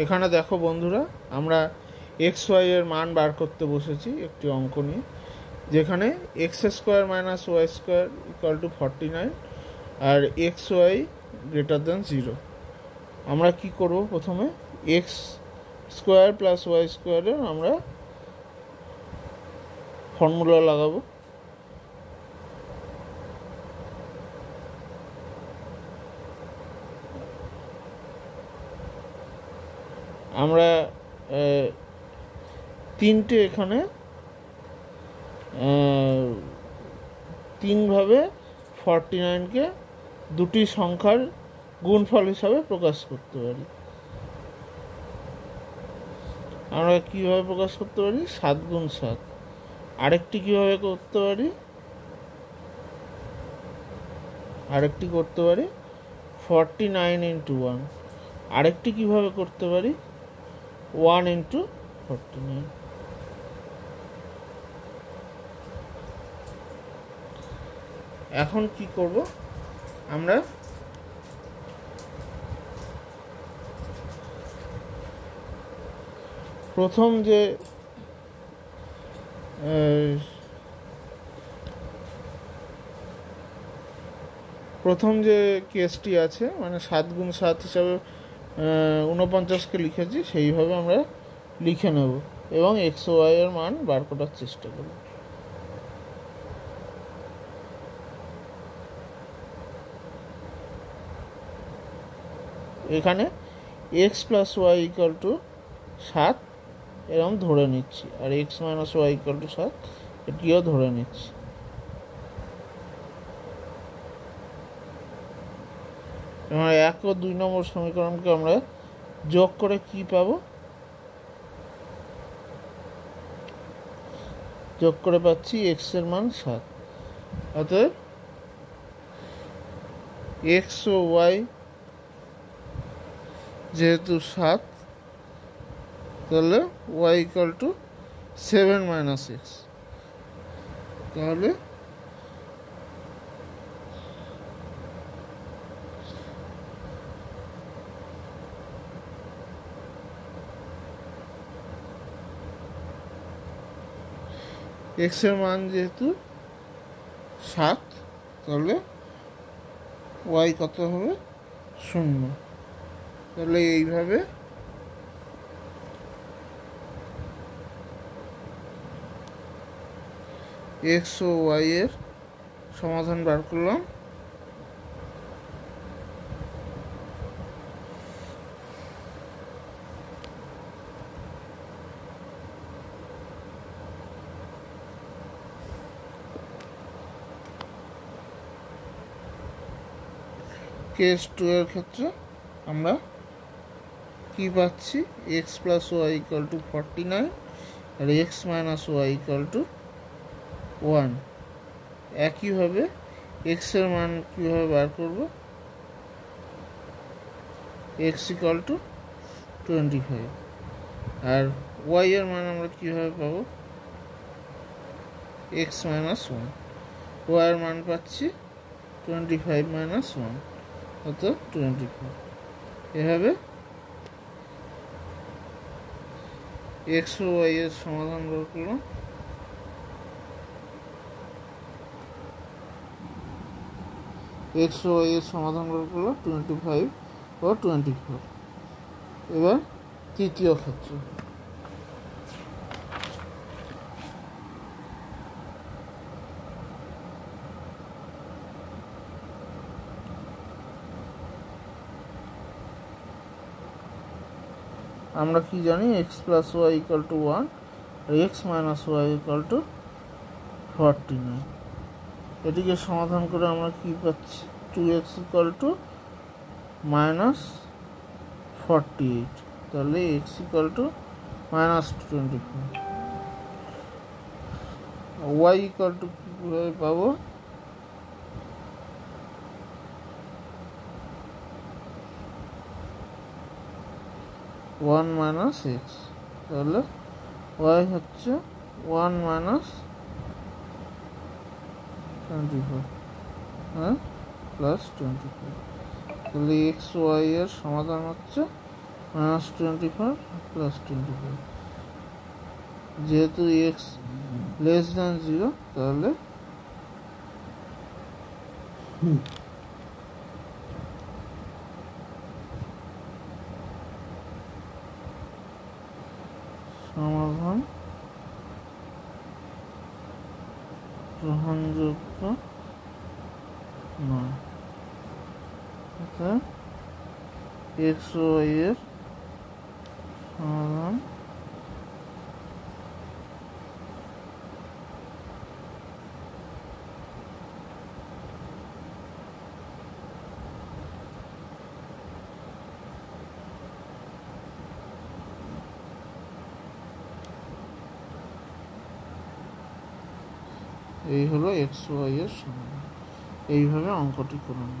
এখানে দেখো বন্ধুরা, আমরা এক্স ওয়াই এর মান বার করতে বসেছি একটি অঙ্ক নিয়ে, যেখানে x square minus y square equal to 49 আর এক্স ওয়াই গ্রেটার দেন 0। আমরা কি করব, প্রথমে এক্স স্কোয়ার প্লাস ওয়াই স্কোয়ারের আমরা ফর্মুলা লাগাবো। আমরা তিনটে এখানে তিনভাবে 49কে দুটি সংখ্যার গুণফল হিসাবে প্রকাশ করতে পারি। আমরা কীভাবে প্রকাশ করতে পারি? 7 গুণ 7। আরেকটি কীভাবে করতে পারি? করতে পারি 49 ইন্টু 1। আরেকটি কীভাবে করতে পারি? 1 ইন্টু 49। এখন কি করব, আমরা প্রথম যে কেসটি আছে, মানে 7 গুণ 7 হিসাবে 49কে লিখেছি, সেইভাবে আমরা লিখে নেব এবং এক্স ওয়াই এর মান বার করার চেষ্টা করব। এখানে x plus y equal to 7 এরকম ধরে নিচ্ছি, আর x minus y equal to 7 এটিও ধরে নিচ্ছি। এবার 1 ও 2 নম্বর সমীকরণকে আমরা যোগ করে কি পাবো? যোগ করে পাচ্ছি এক্স এর মান 7। অতএব এক্স ও ওয়াই যেহেতু 7, তাহলে y equal to 7 minus x. তাহলে এক্স এর মান যেহেতু 7, তাহলে ওয়াই কত হবে? 0। তাহলে এইভাবে এক্স ও ওয়াই এর সমাধান বার করলাম। কেস 2 এর ক্ষেত্রে আমরা কি পাচ্ছি? X plus y equal to 49 আর x minus y equal to 1। একইভাবে এক্স এর মান কীভাবে বার করব? X equal to 25। আর ওয়াই এর মান আমরা কীভাবে পাবো? X minus 1। ওয়াই এর মান পাচ্ছি 25 মাইনাস 1, অর্থাৎ 24। এভাবে এক্স ও ওয়াই এর সমাধান বের করলাম। এক্স ও ওয়াই এর সমাধান বের করলাম 25 ও 24। এবার তৃতীয় ক্ষেত্র, আমরা কি জানি? X plus y equal to 1 আর x minus y equal to 49। এটিকে সমাধান করে আমরা কি পাচ্ছি? 2x equal to minus 48। তাহলে x equal to minus 24। Y equal to কীভাবে পাবো? One minus x. তাহলে ওয়াই হচ্ছে 1 মাইনাস 24, হ্যাঁ, প্লাস 24। তাহলে এক্স ওয়াই এর সমাধান হচ্ছে -25 + 25, যেহেতু x <0 তাহলে সমাধান গ্রহণযোগ্য নয়। অর্থাৎ x ও y এর সমাধান এই হলো x ও y এর সমাধান। এইভাবে অঙ্কটি করুন।